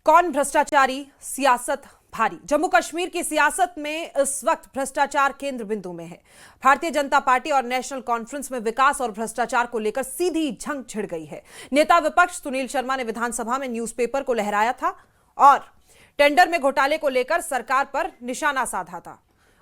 कौन भ्रष्टाचारी, सियासत भारी। जम्मू कश्मीर की सियासत में इस वक्त भ्रष्टाचार केंद्र बिंदु में है। भारतीय जनता पार्टी और नेशनल कॉन्फ्रेंस में विकास और भ्रष्टाचार को लेकर सीधी जंग छिड़ गई है। नेता विपक्ष सुनील शर्मा ने विधानसभा में न्यूज़पेपर को लहराया था और टेंडर में घोटाले को लेकर सरकार पर निशाना साधा था।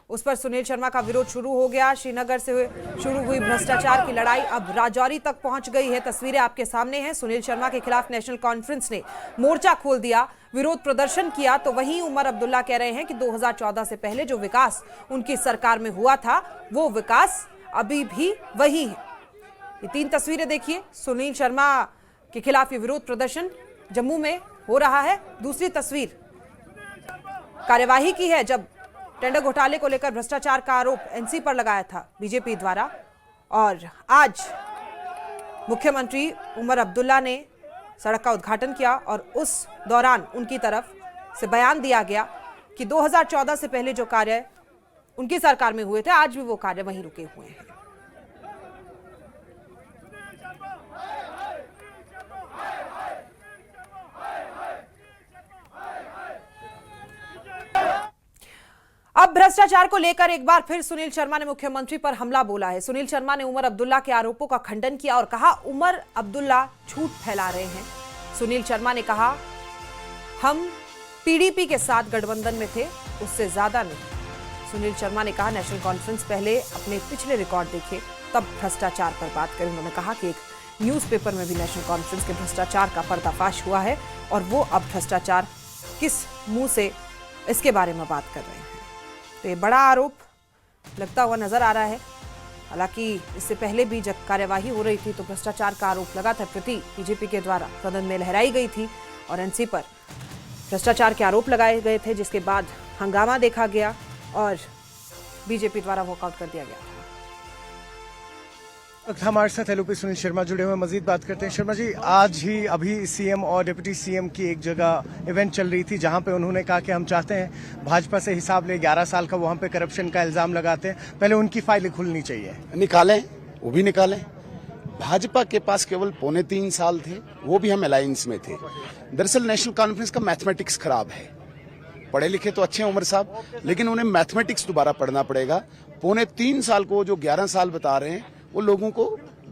उस पर सुनील शर्मा का विरोध शुरू हो गया। श्रीनगर से शुरू हुई भ्रष्टाचार की लड़ाई अब राजौरी तक पहुंच गई है। तस्वीरें आपके सामने हैं। सुनील शर्मा के खिलाफ नेशनल कॉन्फ्रेंस ने मोर्चा खोल दिया, विरोध प्रदर्शन किया। तो वहीं उमर अब्दुल्ला कह रहे हैं कि 2014 से पहले जो विकास उनकी सरकार में हुआ था वो विकास अभी भी वही है। ये तीन तस्वीरें देखिए। सुनील शर्मा के खिलाफ ये विरोध प्रदर्शन जम्मू में हो रहा है। दूसरी तस्वीर कार्यवाही की है जब टेंडर घोटाले को लेकर भ्रष्टाचार का आरोप एनसी पर लगाया था बीजेपी द्वारा। और आज मुख्यमंत्री उमर अब्दुल्ला ने सड़क का उद्घाटन किया और उस दौरान उनकी तरफ से बयान दिया गया कि 2014 से पहले जो कार्य उनकी सरकार में हुए थे आज भी वो कार्य वहीं रुके हुए हैं। अब भ्रष्टाचार को लेकर एक बार फिर सुनील शर्मा ने मुख्यमंत्री पर हमला बोला है। सुनील शर्मा ने उमर अब्दुल्ला के आरोपों का खंडन किया और कहा उमर अब्दुल्ला झूठ फैला रहे हैं। सुनील शर्मा ने कहा हम पीडीपी के साथ गठबंधन में थे, उससे ज्यादा नहीं। सुनील शर्मा ने कहा नेशनल कॉन्फ्रेंस पहले अपने पिछले रिकॉर्ड देखे तब भ्रष्टाचार पर बात करें। उन्होंने कहा कि एक न्यूज़पेपर में भी नेशनल कॉन्फ्रेंस के भ्रष्टाचार का पर्दाफाश हुआ है और वो अब भ्रष्टाचार किस मुंह से इसके बारे में बात कर रहे हैं। तो ये बड़ा आरोप लगता हुआ नजर आ रहा है। हालांकि इससे पहले भी जब कार्यवाही हो रही थी तो भ्रष्टाचार का आरोप लगा था, प्रति बीजेपी के द्वारा सदन में लहराई गई थी और एनसी पर भ्रष्टाचार के आरोप लगाए गए थे, जिसके बाद हंगामा देखा गया और बीजेपी द्वारा वॉकआउट कर दिया गया था। हमारे साथ एलओपी सुनील शर्मा जुड़े हुए, मजीद बात करते हैं। शर्मा जी, आज ही अभी सीएम और डिप्टी सीएम की एक जगह इवेंट चल रही थी जहां पे उन्होंने कहा कि हम चाहते हैं भाजपा से हिसाब ले, 11 साल का वहां पे करप्शन का इल्जाम लगाते हैं, पहले उनकी फाइलें खुलनी चाहिए। निकालें, वो भी निकालें। भाजपा के पास केवल 3.25 साल थे, वो भी हम अलायंस में थे। दरअसल नेशनल कॉन्फ्रेंस का मैथमेटिक्स खराब है। पढ़े लिखे तो अच्छे हैं उमर साहब, लेकिन उन्हें मैथमेटिक्स दोबारा पढ़ना पड़ेगा। 3.25 साल को जो 11 साल बता रहे हैं वो लोगों को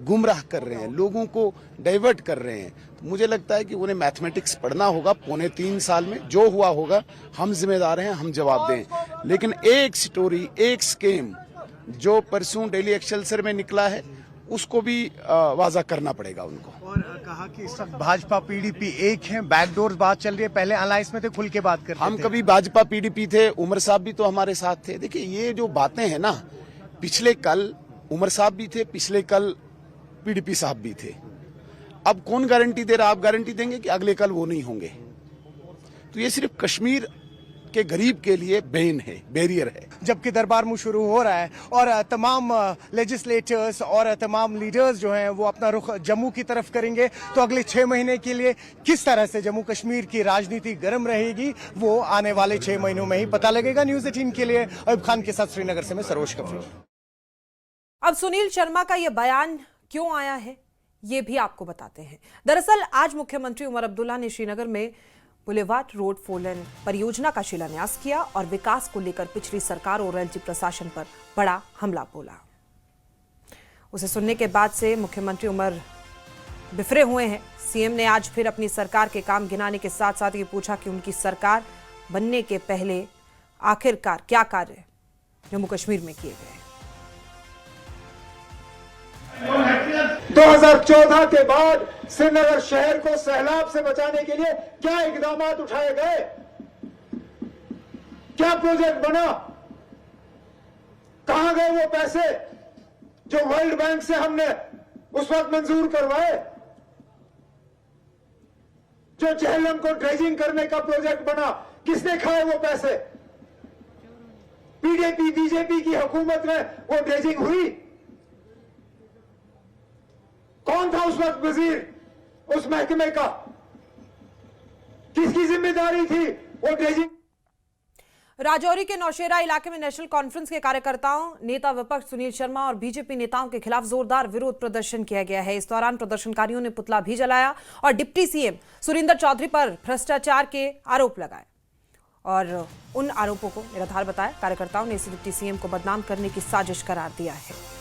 गुमराह कर रहे हैं, लोगों को डाइवर्ट कर रहे हैं। तो मुझे लगता है कि उन्हें मैथमेटिक्स पढ़ना होगा। 3.25 साल में जो हुआ होगा हम जिम्मेदार हैं, हम जवाब दें। लेकिन एक स्टोरी, एक स्कीम जो परसों डेली एक्सेलसियर में निकला है उसको भी वाजा करना पड़ेगा उनको। और कहा कि इस वक्त भाजपा पीडीपी एक है, बैकडोर बात चल रही है, पहले अलायंस में थे, खुल के बात करते हम थे। कभी भाजपा पीडीपी थे, उमर साहब भी तो हमारे साथ थे। देखिए ये जो बातें हैं ना, पिछले कल उमर साहब भी थे, पिछले कल पीडीपी साहब भी थे। अब कौन गारंटी दे रहा? आप गारंटी देंगे कि अगले कल वो नहीं होंगे? तो ये सिर्फ कश्मीर के गरीब के लिए बैन है, बैरियर है। जबकि दरबार मुँह शुरू हो रहा है और तमाम लेजिस्लेटर्स और तमाम लीडर्स जो हैं वो अपना रुख जम्मू की तरफ करेंगे, तो अगले 6 महीने के लिए किस तरह से जम्मू कश्मीर की राजनीति गर्म रहेगी वो आने वाले 6 महीनों में ही पता लगेगा। न्यूज़ 18 के लिए अयूब खान के साथ श्रीनगर से मैं सरोज कपूर। अब सुनील शर्मा का यह बयान क्यों आया है ये भी आपको बताते हैं। दरअसल आज मुख्यमंत्री उमर अब्दुल्ला ने श्रीनगर में बुलेवार्ड रोड 4 लेन परियोजना का शिलान्यास किया और विकास को लेकर पिछली सरकार और एलजी प्रशासन पर बड़ा हमला बोला। उसे सुनने के बाद से मुख्यमंत्री उमर बिफरे हुए हैं। सीएम ने आज फिर अपनी सरकार के काम गिनाने के साथ साथ ये पूछा कि उनकी सरकार बनने के पहले आखिरकार क्या कार्य जम्मू कश्मीर में किए गए। 2014 के बाद श्रीनगर शहर को सैलाब से बचाने के लिए क्या इकदाम उठाए गए, क्या प्रोजेक्ट बना, कहां गए वो पैसे जो वर्ल्ड बैंक से हमने उस वक्त मंजूर करवाए, जो झेलम को ड्रेजिंग करने का प्रोजेक्ट बना, किसने खाए वो पैसे? पीडीपी बीजेपी की हुकूमत में वो ड्रेजिंग हुई? कौन था उस वक्त वजीर उस महकमे का? किसकी जिम्मेदारी थी वो ड्रेजिंग? राजौरी के नौशेरा इलाके में नेशनल कॉन्फ्रेंस के कार्यकर्ताओं, नेता विपक्ष सुनील शर्मा और बीजेपी नेताओं के खिलाफ जोरदार विरोध प्रदर्शन किया गया है। इस दौरान प्रदर्शनकारियों ने पुतला भी जलाया और डिप्टी सीएम सुरेंद्र चौधरी पर भ्रष्टाचार के आरोप लगाए और उन आरोपों को निराधार बताया। कार्यकर्ताओं ने इसे डिप्टी सीएम को बदनाम करने की साजिश करार दिया है।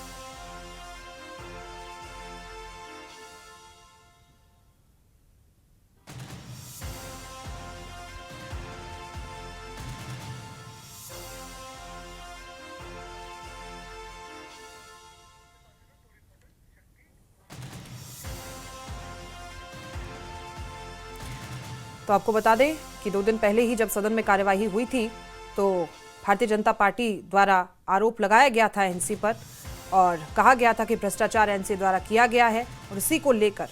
तो आपको बता दें कि 2 दिन पहले ही जब सदन में कार्यवाही हुई थी तो भारतीय जनता पार्टी द्वारा आरोप लगाया गया था एनसी पर और कहा गया था कि भ्रष्टाचार एनसी द्वारा किया गया है और इसी को लेकर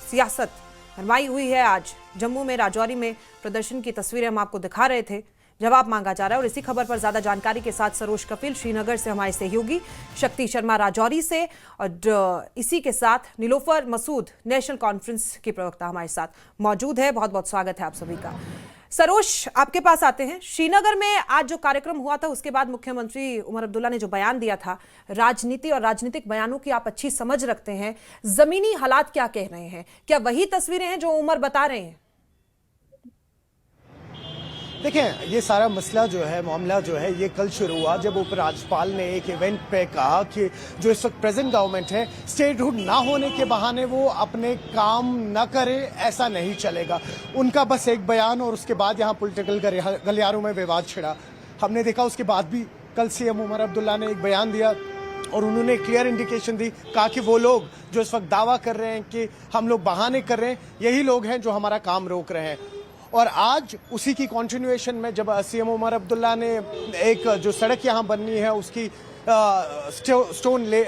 सियासत गरमाई हुई है। आज जम्मू में राजौरी में प्रदर्शन की तस्वीरें हम आपको दिखा रहे थे। जवाब मांगा जा रहा है और इसी खबर पर ज्यादा जानकारी के साथ सरोज कपिल श्रीनगर से हमारे सहयोगी, शक्ति शर्मा राजौरी से और इसी के साथ नीलोफर मसूद नेशनल कॉन्फ्रेंस की प्रवक्ता हमारे साथ मौजूद है। बहुत बहुत स्वागत है आप सभी का। सरोज, आपके पास आते हैं। श्रीनगर में आज जो कार्यक्रम हुआ था उसके बाद मुख्यमंत्री उमर अब्दुल्ला ने जो बयान दिया था, राजनीति और राजनीतिक बयानों की आप अच्छी समझ रखते हैं, जमीनी हालात क्या कह रहे हैं? क्या वही तस्वीरें हैं जो उमर बता रहे हैं? देखें, ये सारा मसला जो है, मामला जो है, ये कल शुरू हुआ जब उपराज्यपाल ने एक इवेंट पे कहा कि जो इस वक्त प्रेजेंट गवर्नमेंट है, स्टेटहुड ना होने के बहाने वो अपने काम न करे, ऐसा नहीं चलेगा। उनका बस एक बयान और उसके बाद यहाँ पॉलिटिकल गलियारों में विवाद छिड़ा। हमने देखा उसके बाद भी कल सीएम उमर अब्दुल्ला ने एक बयान दिया और उन्होंने क्लियर इंडिकेशन दी, कहा कि वो लोग जो इस वक्त दावा कर रहे हैं कि हम लोग बहाने कर रहे हैं, यही लोग हैं जो हमारा काम रोक रहे हैं। और आज उसी की कंटिन्यूएशन में जब सीएम उमर अब्दुल्ला ने एक जो सड़क यहाँ बननी है उसकी स्टोन ले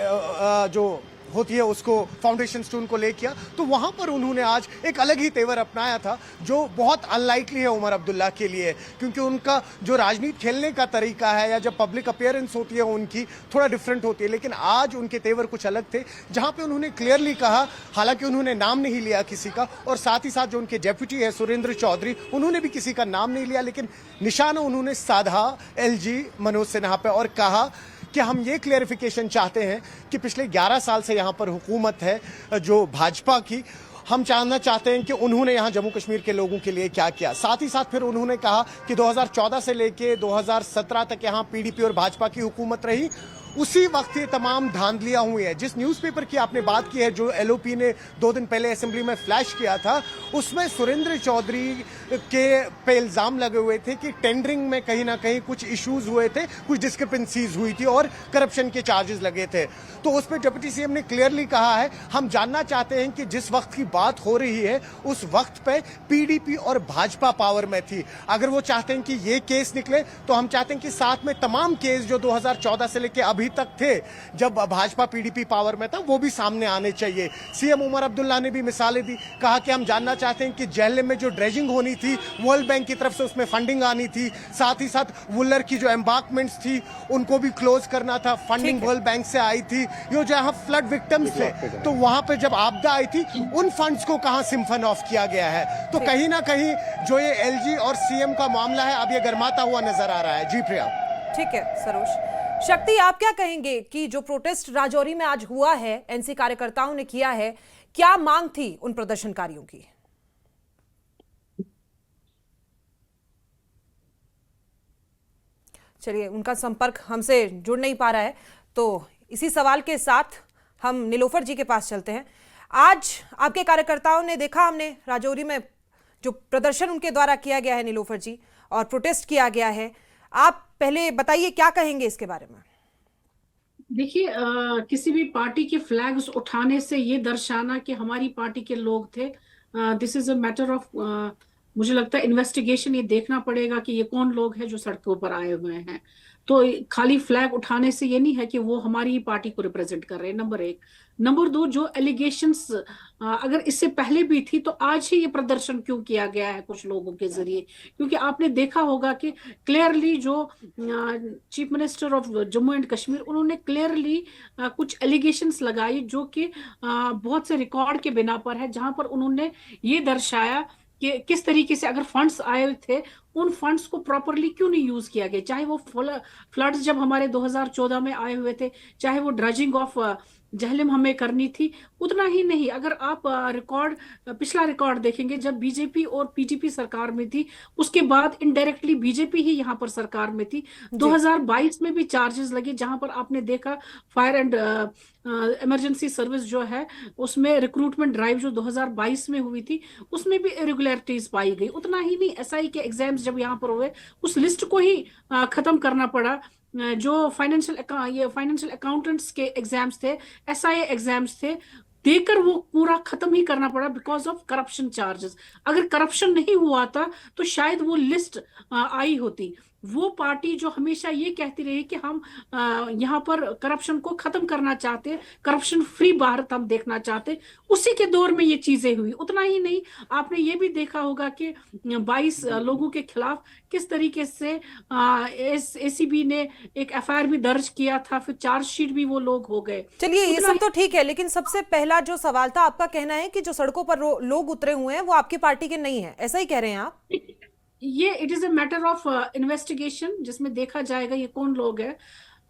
जो होती है उसको फाउंडेशन स्टोन को ले किया, तो वहां पर उन्होंने आज एक अलग ही तेवर अपनाया था जो बहुत अनलाइकली है उमर अब्दुल्ला के लिए, क्योंकि उनका जो राजनीति खेलने का तरीका है या जब पब्लिक अपीयरेंस होती है उनकी थोड़ा डिफरेंट होती है। लेकिन आज उनके तेवर कुछ अलग थे, जहां पे उन्होंने क्लियरली कहा, हालांकि उन्होंने नाम नहीं लिया किसी का, और साथ ही साथ जो उनके डेप्यूटी है सुरेंद्र चौधरी, उन्होंने भी किसी का नाम नहीं लिया, लेकिन निशाना उन्होंने साधा एलजी मनोज सिन्हा पे और कहा कि हम ये क्लेरिफिकेशन चाहते हैं कि पिछले 11 साल से यहाँ पर हुकूमत है जो भाजपा की, हम जानना चाहते हैं कि उन्होंने यहाँ जम्मू कश्मीर के लोगों के लिए क्या किया। साथ ही साथ फिर उन्होंने कहा कि 2014 से लेके 2017 तक यहाँ पीडीपी और भाजपा की हुकूमत रही, उसी वक्त ये तमाम धांधलियां हुई हैं। जिस न्यूज़पेपर की आपने बात की है जो एलओपी ने 2 दिन पहले असेंबली में फ्लैश किया था, उसमें सुरेंद्र चौधरी के पे इल्जाम लगे हुए थे कि टेंडरिंग में कहीं ना कहीं कुछ इश्यूज हुए थे, कुछ डिस्क्रिपेंसीज हुई थी और करप्शन के चार्जेस लगे थे। तो उस पर डिप्टी सीएम ने क्लियरली कहा है, हम जानना चाहते हैं कि जिस वक्त की बात हो रही है उस वक्त पे पीडीपी और भाजपा पावर में थी। अगर वो चाहते हैं कि ये केस निकले तो हम चाहते हैं कि साथ में तमाम केस जो 2014 से लेकर अभी तक थे जब भाजपा पीडीपी पावर में था वो भी सामने आने चाहिए। सीएम उमर अब्दुल्ला ने भी मिसालें दी, कहा कि हम जानना चाहते हैं कि जेएलएम में जो ड्रेजिंग होनी थी वर्ल्ड बैंक की तरफ से उसमें फंडिंग आनी थी, साथ ही साथ वुलर की जो एम्बार्कमेंट्स थी उनको भी क्लोज करना था, फंडिंग वर्ल्ड बैंक से आई थी। यो जहां फ्लड विक्टिम्स थे तो वहां पे जब आपदा आई थी उन फंड्स को कहां सिम्फन ऑफ किया गया है। तो कहीं ना कहीं जो ये एलजी और सीएम का मामला है अब ये गर्माता हुआ नजर आ रहा है। जी प्रिया। ठीक है सरोज। शक्ति, आप क्या कहेंगे कि जो प्रोटेस्ट राजौरी में आज हुआ है, एनसी कार्यकर्ताओं ने किया है, क्या मांग थी उन प्रदर्शनकारियों की? चलिए, उनका संपर्क हमसे जुड़ नहीं पा रहा है, तो इसी सवाल के साथ हम नीलोफर जी के पास चलते हैं। आज आपके कार्यकर्ताओं ने देखा, हमने राजौरी में जो प्रदर्शन उनके द्वारा किया गया है नीलोफर जी, और प्रोटेस्ट किया गया है, आप पहले बताइए क्या कहेंगे इसके बारे में? देखिए, किसी भी पार्टी के फ्लैग्स उठाने से ये दर्शाना कि हमारी पार्टी के लोग थे, this is a matter of, मुझे लगता है इन्वेस्टिगेशन। ये देखना पड़ेगा कि ये कौन लोग हैं जो सड़कों पर आए हुए हैं। तो खाली फ्लैग उठाने से ये नहीं है कि वो हमारी ही पार्टी को रिप्रेजेंट कर रहे हैं, नंबर 1। नंबर 2, जो एलिगेशंस अगर इससे पहले भी थी तो आज ही ये प्रदर्शन क्यों किया गया है कुछ लोगों के जरिए? क्योंकि आपने देखा होगा कि क्लियरली जो chief minister of Jammu and Kashmir, उन्होंने क्लियरली कुछ एलिगेशंस लगाई जो कि बहुत से रिकॉर्ड के बिना पर है, जहां पर उन्होंने ये दर्शाया कि किस तरीके से अगर फंड्स आए थे उन फंड्स को प्रॉपरली क्यों नहीं यूज किया गया, चाहे वो फ्लड्स जब हमारे 2014 में आए हुए थे, चाहे वो ड्रजिंग ऑफ जहलम हमें करनी थी। उतना ही नहीं, अगर आप पिछला रिकॉर्ड देखेंगे जब बीजेपी और पीटीपी सरकार में थी, उसके बाद इनडायरेक्टली बीजेपी ही यहाँ पर सरकार में थी। 2022 में भी चार्जेस लगे, जहां पर आपने देखा फायर एंड इमरजेंसी सर्विस जो है उसमें रिक्रूटमेंट ड्राइव जो 2022 में हुई थी उसमें भी इरेगुलरिटीज पाई गई। उतना ही नहीं, एसआई के एग्जाम्स जब यहाँ पर हुए उस लिस्ट को ही खत्म करना पड़ा। जो फाइनेंशियल अकाउंटेंट्स के एग्जाम्स थे, एसआई एग्जाम्स थे, देकर वो पूरा खत्म ही करना पड़ा बिकॉज ऑफ करप्शन चार्जेस। अगर करप्शन नहीं हुआ था तो शायद वो लिस्ट आई होती। वो पार्टी जो हमेशा ये कहती रही कि हम यहाँ पर करप्शन को खत्म करना चाहते, करप्शन फ्री भारत हम देखना चाहते, उसी के दौर में ये चीजें हुई। उतना ही नहीं, आपने ये भी देखा होगा कि 22 लोगों के खिलाफ किस तरीके से एसीबी ने एक एफआईआर भी दर्ज किया था, फिर चार्जशीट भी वो लोग हो गए। चलिए ये सब तो ठीक है, लेकिन सबसे पहला जो सवाल था, आपका कहना है कि जो सड़कों पर लोग उतरे हुए हैं वो आपकी पार्टी के नहीं है, ऐसा ही कह रहे हैं आप? ये it is a matter of investigation, जिसमें देखा जाएगा ये कौन लोग हैं।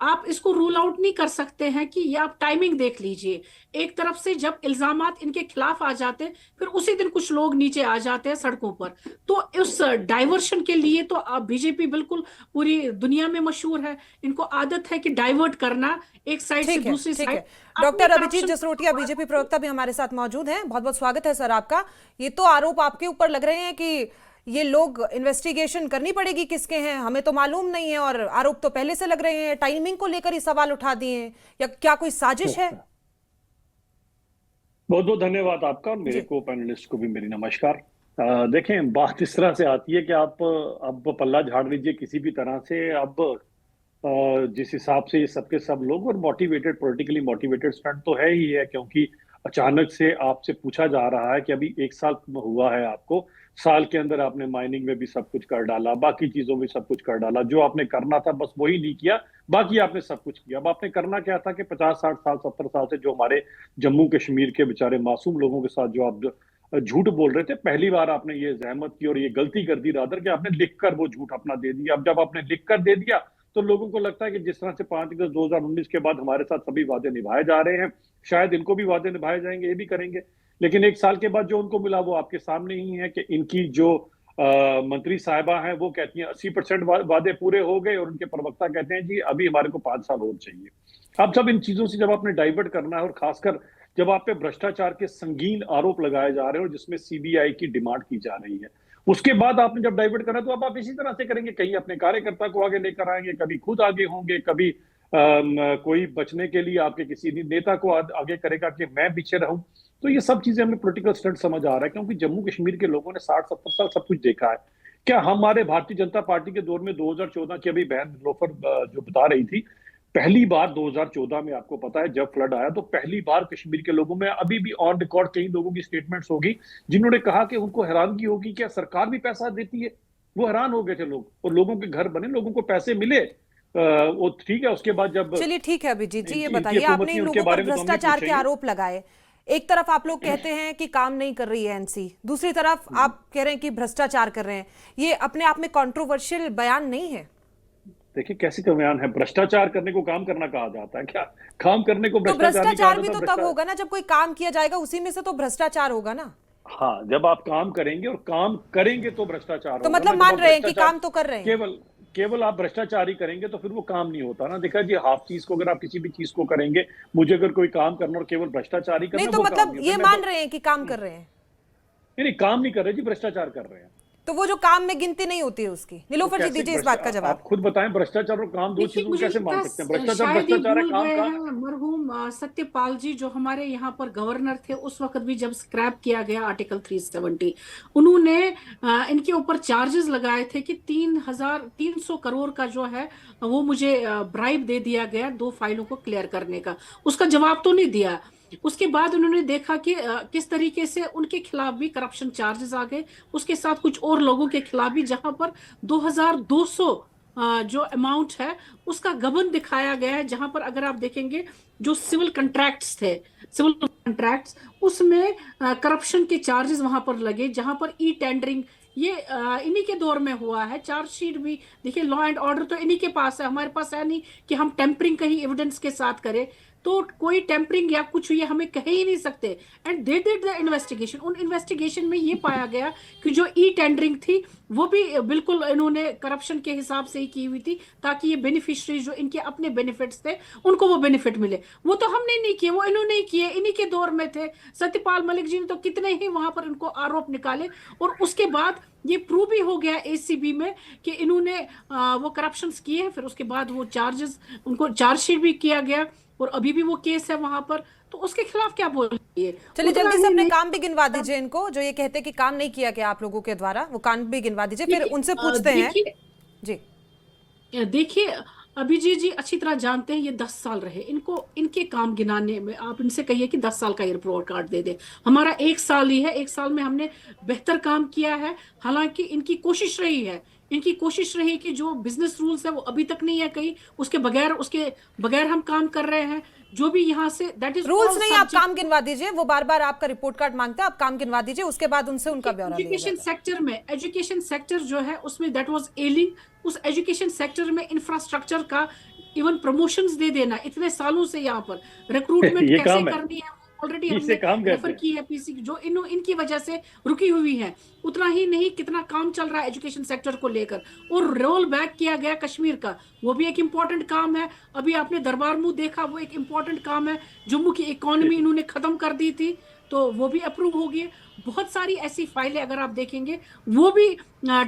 आप इसको रूल आउट नहीं कर सकते हैं कि ये आप टाइमिंग देख लीजिए। एक तरफ से जब इल्जामात इनके खिलाफ आ जाते, फिर उसी दिन कुछ लोग नीचे आ जाते हैं सड़कों पर। तो उस डाइवर्शन के लिए तो बीजेपी बिल्कुल पूरी दुनिया में मशहूर है, इनको आदत है कि डाइवर्ट करना एक साइड से दूसरी side. Doctor Abhijeet Jasrotia, BJP प्रवक्ता भी हमारे साथ मौजूद हैं। बहुत बहुत स्वागत है सर आपका। ये तो आरोप आपके ऊपर लग रहे हैं कि ये लोग इन्वेस्टिगेशन करनी पड़ेगी किसके हैं, हमें तो मालूम नहीं है, और आरोप तो पहले से लग रहे हैं, टाइमिंग को लेकर ही सवाल उठा दिए हैं, या क्या कोई साजिश है? बहुत बहुत धन्यवाद आपका, और मेरे को पैनलिस्ट को भी मेरी नमस्कार। देखें, बात इस तरह से आती है कि आप अब पल्ला झाड़ लीजिए किसी भी तरह से। अब जिस हिसाब से ये सबके सब लोग, और मोटिवेटेड, पॉलिटिकली मोटिवेटेड स्टंट तो है ही है, क्योंकि अचानक से आपसे पूछा जा रहा है कि अभी 1 साल हुआ है आपको, साल के अंदर आपने माइनिंग में भी सब कुछ कर डाला, बाकी चीजों में सब कुछ कर डाला, जो आपने करना था बस वही नहीं किया, बाकी आपने सब कुछ किया। अब आपने करना क्या था कि 50-60 साल 70 साल से जो हमारे जम्मू कश्मीर के बेचारे मासूम लोगों के साथ जो आप झूठ बोल रहे थे, पहली बार आपने ये जहमत की और ये गलती कर दी रादर कि आपने लिखकर वो झूठ अपना दे दिया। अब जब आपने लिखकर दे दिया तो लोगों को लगता है कि जिस तरह से 5 अगस्त 2019 के बाद हमारे साथ सभी वादे निभाए जा रहे हैं, शायद इनको भी वादे निभाए जाएंगे, ये भी करेंगे। लेकिन 1 साल के बाद जो उनको मिला वो आपके सामने ही है कि इनकी जो मंत्री साहिबा हैं वो कहती हैं 80% वादे पूरे हो गए, और उनके प्रवक्ता कहते हैं जी अभी हमारे को 5 साल और चाहिए। अब जब इन चीजों से जब आपने डाइवर्ट करना है, और खासकर जब आप पे भ्रष्टाचार के संगीन आरोप लगाए जा रहे हो जिसमें सीबीआई की डिमांड की जा रही है, उसके बाद आपने जब डाइवर्ट करना तो अब आप इसी तरह से करेंगे, कहीं अपने कार्यकर्ता को आगे लेकर आएंगे, कभी खुद आगे होंगे, कभी कोई बचने के लिए आपके किसी नेता को आगे करेगा कि मैं पीछे रहूं। तो ये सब चीजें हमें पॉलिटिकल स्टंट समझ आ रहा है, क्योंकि जम्मू कश्मीर के लोगों ने 60-70 साल सब कुछ देखा है। क्या हमारे भारतीय जनता पार्टी के दौर में 2014 की, अभी बहन लोफर जो बता रही थी, पहली बार 2014 में आपको पता है जब फ्लड आया तो पहली बार कश्मीर के लोगों में, अभी भी ऑन रिकॉर्ड कई लोगों की स्टेटमेंट्स होगी जिन्होंने कहा कि उनको हैरानगी होगी क्या सरकार भी पैसा देती है। वो हैरान हो गए थे लोग, और लोगों के घर बने, लोगों को पैसे मिले, वो ठीक है। उसके बाद जब, चलिए ठीक है अभिजीत जी, ये बताइए, आपने इन लोगों पर भ्रष्टाचार के आरोप लगाए। एक तरफ आप लोग कहते हैं कि काम नहीं कर रही है एनसी, दूसरी तरफ आप कह रहे हैं कि भ्रष्टाचार कर रहे हैं। ये अपने आप में कंट्रोवर्शियल बयान नहीं है? देखिए कैसे का बयान है, भ्रष्टाचार करने को काम करना कहा जाता है क्या? काम करने को तो भ्रष्टाचार भी तो तब होगा ना जब कोई काम किया जाएगा, उसी में से तो भ्रष्टाचार होगा ना। हाँ, जब आप काम करेंगे और काम करेंगे तो भ्रष्टाचार तो मतलब मान रहे हैं कि काम तो कर रहे हैं, केवल आप भ्रष्टाचार ही करेंगे तो फिर वो काम नहीं होता ना। देखा जी, हाफ चीज को अगर आप किसी भी चीज को करेंगे, मुझे अगर कोई काम करना और केवल भ्रष्टाचार ही करना, नहीं तो मतलब ये मान रहे हैं कि काम कर रहे हैं? नहीं, काम नहीं कर रहे जी, भ्रष्टाचार कर रहे हैं। तो वो जो काम में गिनती नहीं होती है उसकी। नीलोफर जी दीजिए इस बात का जवाब। आप खुद बताएं, भ्रष्टाचार और काम दो चीजों को कैसे मान सकते हैं? भ्रष्टाचार है, काम। मरहूम सत्यपाल जी जो हमारे यहाँ पर गवर्नर थे उस वक्त भी जब स्क्रैप किया गया आर्टिकल 370, उन्होंने इनके ऊपर चार्जेस लगाए थे कि 300 करोड़ का जो है वो मुझे ब्राइब दे दिया गया 2 फाइलों को क्लियर करने का। उसका जवाब तो नहीं दिया। उसके बाद उन्होंने देखा कि किस तरीके से उनके खिलाफ भी करप्शन चार्जेस आ गए, उसके साथ कुछ और लोगों के खिलाफ भी, जहां पर 2200 जो अमाउंट है उसका गबन दिखाया गया है, जहां पर अगर आप देखेंगे जो सिविल कॉन्ट्रैक्ट्स थे, सिविल कॉन्ट्रैक्ट्स, उसमें करप्शन के चार्जेस वहां पर लगे, जहां पर ई टेंडरिंग ये इन्हीं के दौर में हुआ है। चार्जशीट भी देखिए, लॉ एंड ऑर्डर तो इन्हीं के पास है, हमारे पास है नहीं कि हम टेम्परिंग कहीं एविडेंस के साथ करें, तो कोई टेम्परिंग या कुछ ये हमें कह ही नहीं सकते। And they did the investigation, उन इन्वेस्टिगेशन में ये पाया गया कि जो ई टेंडरिंग थी वो भी बिल्कुल इन्होंने करप्शन के हिसाब से ही की हुई थी, ताकि ये बेनिफिशियरी जो इनके अपने बेनिफिट्स थे उनको वो बेनिफिट मिले। वो तो हमने नहीं किए, वो इन्होंने ही किए, इन्हीं के दौर में थे। सत्यपाल मलिक जी ने तो कितने ही वहां पर इनको आरोप निकाले, और उसके बाद ये प्रूव भी हो गया एसीबी में कि इन्होंने वो करप्शंस किए हैं। फिर उसके बाद वो चार्जेस, उनको चार्जशीट भी किया गया, और अभी भी वो केस है वहां पर, तो उसके खिलाफ क्या बोल रही है। चलिए जल्दी से अपने काम भी गिनवा दीजिए इनको, जो ये कहते हैं कि काम नहीं किया गया आप लोगों के द्वारा, वो काम भी गिनवा दीजिए, फिर उनसे पूछते हैं। जी देखिए, अभिजीत जी अच्छी तरह जानते हैं, ये 10 साल रहे, इनको इनके काम गिनाने में आप इनसे कहिए कि 10 साल का ये रिपोर्ट कार्ड दे दे। हमारा 1 साल ही है, 1 साल में हमने बेहतर काम किया है। हालांकि इनकी कोशिश रही है, इनकी कोशिश रही कि जो बिजनेस रूल्स है वो अभी तक नहीं है कहीं, उसके बगैर हम काम कर रहे हैं। जो भी यहाँ से दैट इज रूल्स नहीं, आप काम गिनवा दीजिए, वो बार बार आपका रिपोर्ट कार्ड मांगता है, आप काम गिनवा दीजिए, उसके बाद उनसे उनका ब्यौरा लिया एजुकेशन जाएगा। सेक्टर में, एजुकेशन सेक्टर जो है उसमें दैट वाज एलिंग, उस एजुकेशन सेक्टर में इंफ्रास्ट्रक्चर का इवन प्रमोशंस दे देना, इतने सालों से यहाँ पर रिक्रूटमेंट ये कैसे काम है। करनी है ऑलरेडी इसे हमने काम कहते रेफर हैं। की है पीसी, जो इनकी वजह से रुकी हुई है। उतना ही नहीं, कितना काम चल रहा है एजुकेशन सेक्टर को लेकर, और रोल बैक किया गया कश्मीर का, वो भी एक इम्पॉर्टेंट काम है। अभी आपने दरबार मुंह देखा, वो एक इम्पॉर्टेंट काम है। जम्मू की इकोनॉमी इन्होंने खत्म कर दी थी, तो वो भी अप्रूव हो गई। बहुत सारी ऐसी फाइलें अगर आप देखेंगे वो भी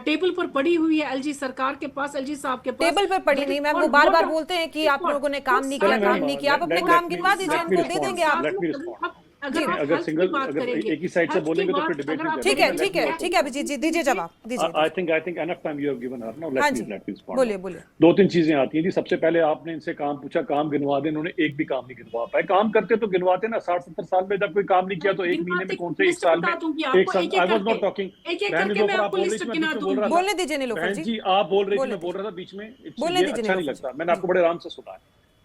टेबल पर पड़ी हुई है एलजी सरकार के पास, एलजी साहब के पास। टेबल पर पड़ी नहीं मैम, वो बार बार बोलते हैं कि आप लोगों ने काम नहीं किया, काम नहीं किया। आप अपने काम गिनवा दीजिए, उनको दे देंगे आप। अगर सिंगल अगर एक ही साइड से बोलेंगे तो फिर डिबेट नहीं ठीक है ठीक है ठीक है अभिजीत जी, दीजिए जवाब दीजिए। I think enough time you have given her now, हाँ लेट जी, मी रिस्पोंड। बोलिए बोलिए। 2-3 चीजें आती हैं जी। सबसे पहले आपने इनसे काम पूछा, काम गिनवा दें, इन्होंने एक भी काम नहीं गिनवा पाए। काम करते तो गिनवाते ना, 60-70 साल में जब कोई काम नहीं किया तो एक महीने में कौन से, एक साल में, एक साल। आई वाज नॉट टॉकिंग, बोलने दीजिए नीलोफर बहन जी। जी, आप बोल रही थी, मैं बोल रहा था बीच में, बोलने दीजिए अच्छा नहीं नीलोफर लगता। मैंने आपको बड़े आराम से सुना है।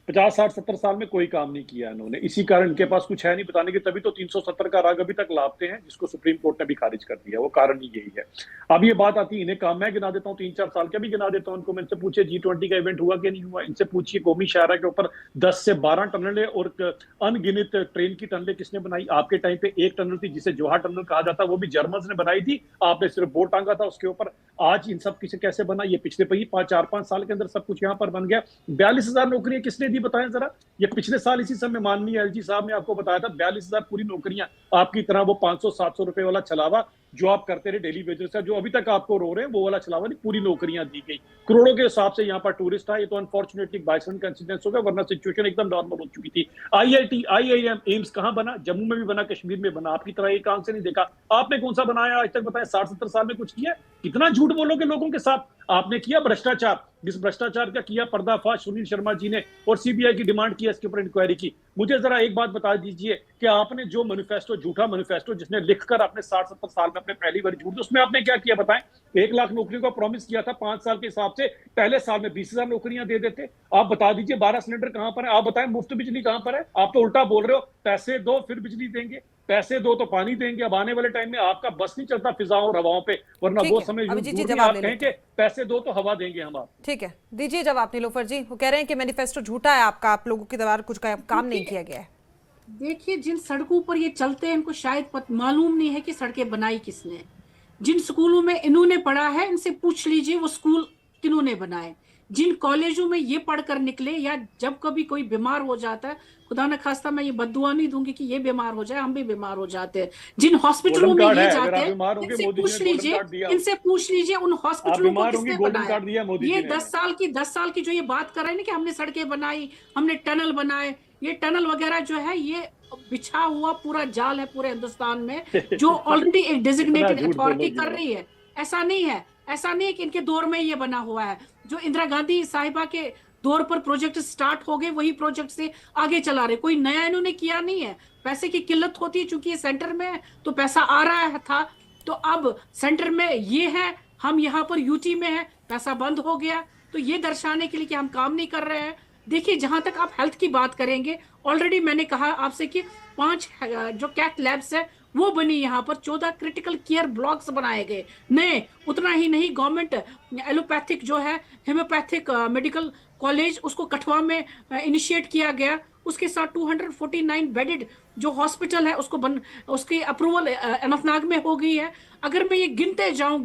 50-60-70 साल में कोई काम नहीं किया इन्होंने, इसी कारण इनके पास कुछ है नहीं बताने के, तभी तो 370 का राग अभी तक लाते हैं, जिसको सुप्रीम कोर्ट ने भी खारिज कर दिया। वो कारण ही यही है। अब ये बात आती है इन्हें काम, मैं गिना देता हूँ 3-4 साल का भी गिना देता हूँ इनको। मैं इनसे पूछिए G20 का इवेंट हुआ कि नहीं हुआ, इनसे पूछिए कौमी शाहरा के ऊपर 10 से 12 टनलें और अनगिनत ट्रेन की टनलें किसने बनाई। आपके टाइम पे एक टनल थी जिसे जोहा टनल कहा जाता, वो भी जर्मन ने बनाई थी, आपने सिर्फ बोर्ड टांगा था उसके ऊपर। आज इन सब किसे कैसे बना, ये पिछले 4-5 साल के अंदर सब कुछ यहाँ पर बन गया। 42,000 नौकरियां किसने दी बताएं जरा। ये पिछले साल इसी समय माननीय एलजी साहब ने आपको बताया था 42,000 पूरी नौकरियां। आपकी तरह वो 500-700 रुपए वाला छलावा जो आप करते रहे डेली वेजेस से, जो अभी तक आपको रो रहे हैं, वो वाला छलावा नहीं, पूरी नौकरियां दी गई। करोड़ों के हिसाब से यहाँ पर टूरिस्ट था। ये तो अनफॉर्चुनेटली बाइसन का इंसिडेंस हो गया, वरना सिचुएशन एकदम नॉर्मल हो चुकी थी। IIT, IIM, एम्स कहाँ बना? जम्मू में भी बना, कश्मीर में बना। आपकी तरह एक आंख से नहीं देखा। आपने कौन सा बनाया आज तक बताया? 60-70 साल में कुछ किया? कितना झूठ बोलोगे लोगों के साथ। आपने किया भ्रष्टाचार, जिस भ्रष्टाचार का किया पर्दाफाश सुनील शर्मा जी ने, और सीबीआई की डिमांड की इसके ऊपर इंक्वायरी की। मुझे जरा एक बात बता दीजिए कि आपने जो मैनिफेस्टो, झूठा मैनिफेस्टो जिसने लिखकर आपने 60-70 साल में अपने पहली बार झूठ, उसमें आपने क्या किया बताएं? 1 लाख नौकरियों का प्रॉमिस किया था 5 साल के हिसाब से, पहले साल में 20,000 नौकरियां दे देते। आप बता दीजिए 12 सिलेंडर कहां पर है? आप बताएं मुफ्त बिजली कहां पर है? आप तो उल्टा बोल रहे हो, पैसे दो फिर बिजली देंगे, पैसे दो तो पानी देंगे। अब आने वाले टाइम में आपका बस नहीं चलता फिजाओं और हवाओं पे, वरना वो समय आप कहें कि पैसे दो तो हवा देंगे हम आप। ठीक है, दीजिए जवाब नीलोफर जी। वो कह रहे हैं कि मैनिफेस्टो झूठा है आपका, आप लोगों की द्वारा कुछ काम नहीं किया गया है। देखिए, जिन सड़कों पर ये चलते हैं इनको शायद मालूम नहीं है कि सड़कें बनाई किसने। जिन स्कूलों में इन्होंने पढ़ा है इनसे पूछ लीजिए वो स्कूल किन्होंने बनाए। जिन कॉलेजों में ये पढ़कर निकले, या जब कभी कोई बीमार हो जाता है, खुदा न खास्ता मैं ये बद्दुआ नहीं दूंगी कि ये बीमार हो जाए, हम भी बीमार हो जाते हैं। जिन हॉस्पिटलों में ये जाते हैं इनसे पूछ लीजिए उन हॉस्पिटलों को किसने बनाया। ये 10 साल की जो ये बात कर रहे हैं ना कि हमने सड़कें बनाई, हमने टनल बनाए, ये टनल वगैरह जो है ये बिछा हुआ पूरा जाल है पूरे हिंदुस्तान में, जो ऑलरेडी एक डेजिग्नेटेड अथॉरिटी कर रही है। ऐसा नहीं है कि इनके दौर में ये बना हुआ है। जो इंदिरा गांधी साहिबा के दौर पर प्रोजेक्ट स्टार्ट हो गए, वही प्रोजेक्ट से आगे चला रहे, कोई नया इन्होंने किया नहीं है। पैसे की किल्लत होती है, चूंकि ये सेंटर में है तो पैसा आ रहा था, तो अब सेंटर में ये है, हम यहाँ पर यूटी में है, पैसा बंद हो गया, तो ये दर्शाने के लिए कि हम काम नहीं कर रहे हैं। देखिए, जहां तक आप हेल्थ की बात करेंगे, ऑलरेडी मैंने कहा आपसे कि 5 जो कैथ लैब्स है वो बनी, यहाँ पर 14 क्रिटिकल केयर ब्लॉक्स बनाए गए नए। उतना ही नहीं, गवर्नमेंट एलोपैथिक जो है होम्योपैथिक मेडिकल कॉलेज उसको कठवा में इनिशिएट किया गया। उसके साथ 249 बेडेड जो हॉस्पिटल है उसकी अप्रूवल अनंतनाग में हो गई है। अगर मैं ये गिनते जाऊं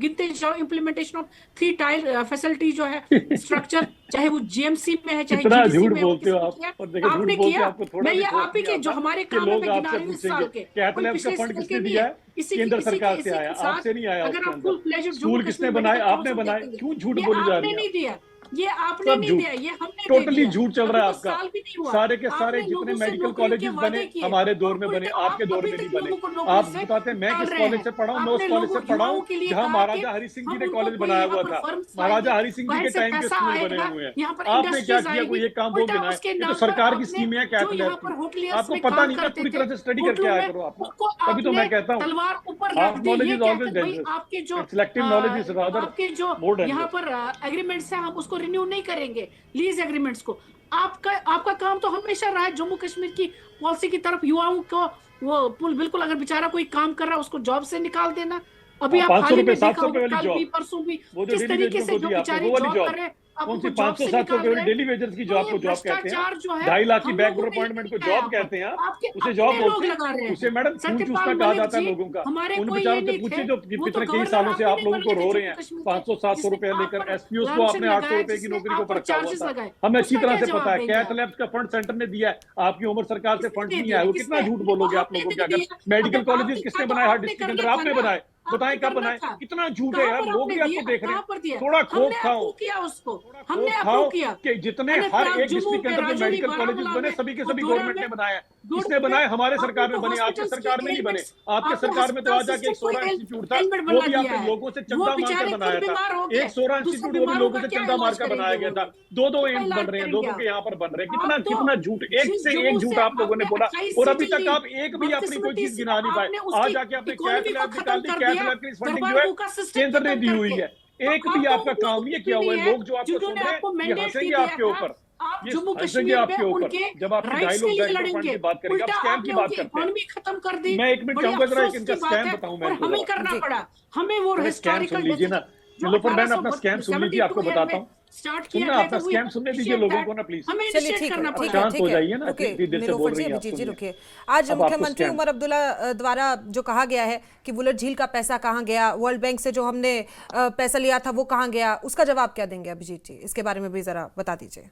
इम्प्लीमेंटेशन ऑफ 3 टायर फैसिलिटी जो है स्ट्रक्चर, चाहे वो जीएमसी में है चाहे कितना GDC झूठ में है, बोलते हो आप। और देखिए, आपने झूठ बोलते किया। आपको थोड़ा मैं ये भी आप ही के जो हमारे काम है लोग मैं गिना आपसे रही हूँ इस साल के, कैथ कोई लैब का पिछले फंड साल किसने के नहीं दिया है। है? इसी केंद्र इसी सरकार के से आया, साथ आपसे नहीं आया। अगर उसके आप फुल अंदर फ्लेज्ड स्कूल किसने बनाए? आपने बनाए। क्यों झूठ बोली जा रही आपने नहीं है? दिया, ये आपने सब नहीं झूठ, दिया, ये हमने दे टोटली दिया। झूठ चल रहा है अभी तो आपका। साल भी नहीं हुआ। सारे के सारे आपने जितने लोगों से मेडिकल नौकरियों के कॉलेजेस वादे बने किए हमारे दौर और में बने, उल्टा आपके आप दौर अभी में नहीं तक बने। लोगों को नौकरी आप से बताते हैं मैं निकाल किस रहे कॉलेज हैं। से पढ़ा हूँ? मैं उस आपने कॉलेज से लोगों पढ़ा युवाओं हूँ के लिए जहाँ कहा महाराजा कि हरि सिंह जी हम ने उनको कॉलेज कोई बनाया यहाँ हुआ पर था। फर्म्स महाराजा लाएंगे, हरि सिंह जी बाहर के से टाइम के पैसा स्कूल बने आएगा, हुए हैं। यहाँ पर आपने क्या इंडस्ट्रीज किया? कोई आएगी, एक काम वो उल्टा गिनाए? उसके ये तो नाम सरकार पर की अपने स्कीम है जो कैथ यहाँ लैब पर की। होटलियर्स आपको में पता काम नहीं क्या? करते पूरी थे, तरह से स्टडी करके होटलों आया में करो आप। उनको तभी तो मैं आपने कहता हूँ तलवार ऊपर हाफ रख दी। नॉलेज ये इज कहते ऑलवेज भाई डेंजरस। आपके जो सिलेक्टिव नॉलेज इज रादर आपके जो मोर यहाँ डेंजरस। पर एग्रीमेंट्स है हम उसको रिन्यू नहीं करेंगे, लीज एग्रीमेंट्स को। आपका काम तो हमेशा रहा है जम्मू कश्मीर की पॉलिसी की तरफ युवाओं को वो बिल्कुल, अगर बेचारा कोई काम कर रहा है उसको जॉब से निकाल देना। अभी आप 500 हाल ही रुपए में देखा 700 रुपए होगा, वाली कल भी जॉब, परसों भी वो जो किस डेली तरीके वेजर्स से को जो दी आपने, बेचारे वो वाली जॉब जॉब। कर रहे हैं आप कौन सी उनको जॉब से 500-700 निकाल रुपए वाली रहे डेली हैं। वेजर्स की तो जॉब ये को जॉब कहते हैं? भ्रष्टाचार जो है 2.5 लाख की हम बैक लोगों ने अपॉइंटमेंट को लगाया जॉब यहाँ कहते हैं पर। आप? आपके उसे अपने जॉब लोग बोलते लगा रहे हैं? हैं। उसे मैडम खून चूसना सत्यपाल कहा मलिक जाता है जी लोगों का। हमारे उन कोई बेचारों ये से नहीं पूछिए थे, जो वो तो पिछले कई गवर्नर सालों आप से ही आप नहीं लोगों बन को गए रो रहे जम्मू हैं कश्मीर के, 500-700 जिसने रुपए आप लेकर पर एसपीओ को लांछन आपने 800 लगाया, रुपए की जिसने नौकरी को आप पर रखा हुआ चार्जेस था। लगाए, हमें अच्छी उसका तरह क्या से पता जवाब है देंगे कैथ आप? लैब्स का फंड सेंटर ने दिया है, आपकी उम्र सरकार से किसने फंड दे नहीं दिया? आया। वो किसने? कितना झूठ देखो बोलोगे आप आपने लोगों भी के? नहीं अगर दिया। मेडिकल अगर कॉलेजेस आपने किसने कहा तो बनाए हर आपने डिस्ट्रिक्ट के करना अंदर? था आपने ना, बनाए। बताएं आपने कब करना बनाए? था। कितना झूठ है कहाँ यार, पर लोग आपने भी आपको दिया, देख रहे कहाँ हैं। पर दिया? थोड़ा हमने खौफ खाओ, अप्रूव किया उसको, थोड़ा हमने खौफ अप्रूव खाओ किया। कि जितने हर अनंतनाग एक जम्मू डिस्ट्रिक्ट के के अंदर जो राजौरी मेडिकल कॉलेजेस बारामूला बने में सभी के सभी कुपवाड़ा गवर्नमेंट में ने बनाए हैं। गुड़ किसने बनाए? हमारे आपने सरकार में तो बने, आपके हॉस्पिटल्स सरकार की में नहीं बने। एलिमेंट्स, आपके आपने सरकार में तो हॉस्पिटल आज जाके सिस्टम एक को सोरा इंस्टीट्यूट था, एलिमेंट वो बना भी दिया आपने है। लोगों से वो चंदा मांगकर बेचारे खुद बनाया था। बीमार हो गए, एक सोरा दूसरे इंस्टीट्यूट वो भी बीमारों लोगों का से क्या चंदा इलाज मारकर करेंगे बनाया वो गया था। लोग? दो क्या एम्स इलाज बन रहे हैं, करेंगे लोगों आप? के यहाँ पर बन रहे हैं। आप कितना तो कितना झूठ, एक जिस से एक जम्मू झूठ से आप लोगों ने आपने बोला। 28 और अभी सीटें तक ली, आप एक भी अपनी कोई 32 चीज से गिना नहीं आपने पाए। आज उसकी आके आपने इकोनॉमी कैथ को लैब खत्म निकाल दी, कर कैथ दिया, लैब की फंडिंग जो है दरबार का सिस्टम केंद्र ने खत्म दी हुई करके। है। तो एक आप भी तो आपका उन काम लोगों नहीं की किया भी हुआ नहीं है। है लोग जो आपको सुन जिन्होंने रहे आपको हैं ये मैंडेट भी हंसेंगे दिया आपके है। ऊपर। आप ये जम्मू हंसेंगे कश्मीर में आपके ऊपर उनके जब आपके ढाई राइट्स के लोग लिए बैठकर फंड लड़ेंगे, की बात करेंगे। आप उल्टा स्कैम की आपने बात उनकी करते हैं। इकोनॉमी खत्म कर दी। मैं एक मिनट बड़ी चाहूंगा जरा एक अफसोस इनका की बात स्कैम है बताऊं मैं और इनको हमें जरा। करना जी। पड़ा। हमें वो जरा स्कैम सुन हिस्टोरिकल लीजिए ना। जो नीलोफर बहन अपना स्कैम सुन लीजिए, आपको 1872 बताता हूँ। स्टार्ट किया सुनना, गया अपना था, we स्कैम have to सुनने दीजिए initiate लोगों that। को ना प्लीज। हमें चलिए initiate ठीक करना है, पड़ा। ठीक है, शांत ठीक हो है, जाइए ना, रुकिए इतनी देर से नीलोफर बोल जी, रही हैं अभी आप, जी सुनिए। रुकिए। आज अब आपको मुख्यमंत्री स्कैम उमर अब्दुल्ला द्वारा जो कहा गया है कि वुलर झील का पैसा कहाँ गया, वर्ल्ड बैंक से जो हमने पैसा लिया था वो कहाँ गया, उसका जवाब क्या देंगे अभिजीत जी? इसके बारे में भी जरा बता दीजिए।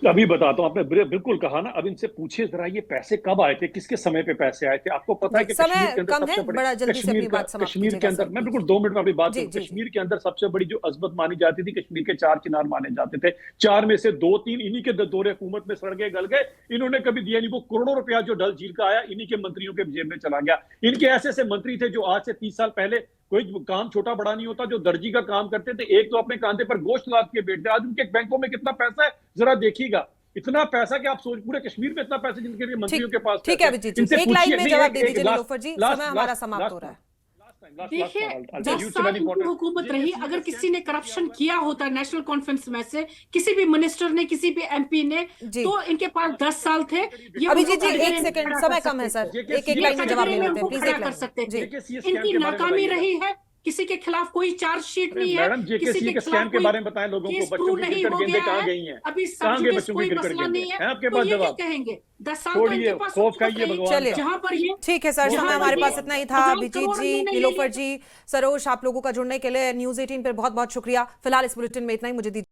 अभी बताता हूँ, आपने बिल्कुल कहा ना। अब इनसे पूछिए जरा ये पैसे कब आए थे, किसके समय पे पैसे आए थे? आपको पता है कि समय कश्मीर के अंदर कम है, सबसे बड़े बड़ा जल्दी से अपनी बात समाप्त कश्मीर के कीजिएगा अंदर सर, मैं प्लीज। बिल्कुल 2 मिनट में अपनी बात जी, करूं। जी, जी। कश्मीर के अंदर सबसे बड़ी जो अजमत मानी जाती थी, कश्मीर के 4 चिनार माने जाते थे। 4 में से 2-3 इन्हीं के दौरे हुकूमत में सड़ गए, गल गए। इन्होंने कभी दिया नहीं। वो करोड़ों रुपया जो डल झील का आया इन्हीं के मंत्रियों के जेब में चला गया। इनके ऐसे ऐसे मंत्री थे जो आज से 30 साल पहले कोई काम छोटा बड़ा नहीं होता, जो दर्जी का काम करते थे। एक तो अपने कांधे पर गोश्त लाद के बैठते। आज उनके बैंकों में कितना पैसा है जरा देखिएगा। इतना पैसा कि आप सोच, पूरे कश्मीर में इतना पैसा जिनके लिए मंत्रियों के पास ठीक है अभिजीत जी, एक लाइन में जवाब दे दीजिए नीलोफर जी, समय हमारा समाप्त हो रहा है। देखिए 10 साल की हुकूमत रही, अगर किसी ने करप्शन किया होता नेशनल कॉन्फ्रेंस में से किसी भी मिनिस्टर ने, किसी भी एमपी ने, तो इनके पास 10 साल थे। अभिजीत जी एक सेकंड, समय कम है सर, एक लाइन में जवाब ले लेते हैं प्लीज। खड़ा कर सकते थे। JKCS इनकी के बारे में नाकामी बताइए। रही है, किसी के खिलाफ कोई चार्जशीट नहीं है। मैडम JKCS के स्कैम के बारे में बताएं लोगों को। बच्चों की क्रिकेट गेंदें कहाँ गई हैं? अभी कहाँ गए सब बच्चों की कोई क्रिकेट मसला गेंदें? नहीं है, हैं आपके तो पास ये क्या जवाब? कहेंगे? 10 साल तो छोड़िए, इनके पास खौफ हुकूमत खाइए रही, भगवान चलिए। का। जहाँ पर ये ठीक है सर, समय हमारे पास इतना ही था। 1000 अभिजीत करोड़ जी, इन्होंने ले नीलोफर लिए। जी, सरोज, आप लोगों का जुड़ने के लिए न्यूज़ 18 पर बहुत बहुत शुक्रिया। फिलहाल इस बुलेटिन में इतना ही, मुझे दीजिए।